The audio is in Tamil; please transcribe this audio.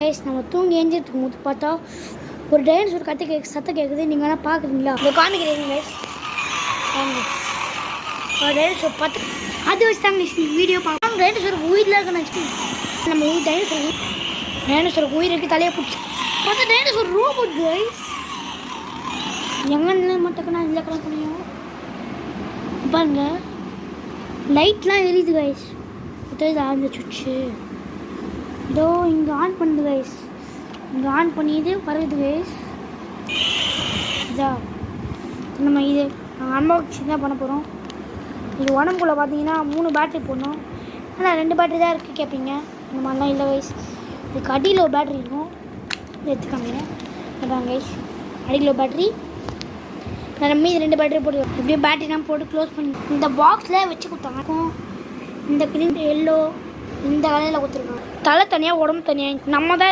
கைஸ் நம்ம தூங்கி ஏஞ்சிட்டு இருக்கும்போது பார்த்தா ஒரு டைனோசர் சத்தம் கேட்குது. நீங்கள் வேணால் பார்க்குறீங்களா? இதை காமிக்கிறீங்க கைஸ். ஒரு டைனோசர் பார்த்து அது வச்சு தாங்க வீடியோ பார்க்கலாம். டைனோசருக்கு உயிரில் இருக்குன்னு வச்சுக்கோங்க. நம்ம டைனோசருக்கு உயிர் இருக்கு. தலையை பிடிச்சி பார்த்தா டைனோசர் ரோபோட் கைஸ். எங்கே மட்டும் நான் இதில் கலக்க முடியும் பாருங்க. லைட்லாம் எரியுது கைஸ். இது ஆன் சுவிட்சு இதோ இங்கே ஆன் பண்ணுது கைஸ். இங்கே ஆன் பண்ணிது வருது கைஸ். இதா நம்ம இது நாங்கள் அன்பாக்சிங் தான் பண்ண போகிறோம். இது உடம்புக்குள்ளே பார்த்தீங்கன்னா 3 பேட்ரி போடணும். ஆனால் 2 பேட்ரி தான் இருக்குது கேட்பீங்க. இந்த மாதிரிலாம் இல்லை கைஸ். இதுக்கு அடியில் ஒரு பேட்ரி இருக்கும். எடுத்துக்காங்க அதான் கைஸ். அடியில் ஒரு பேட்ரி நான் மீது 2 பேட்டரி போட்டு இப்படியே பேட்டரிலாம் போட்டு க்ளோஸ் பண்ணி இந்த பாக்ஸில் வச்சு கொடுத்தாங்க. இந்த கிரீன் எல்லோ இந்த கலையில் கொடுத்துருக்காங்க. தலை தனியாக உடம்பு தனியாக நம்ம தான்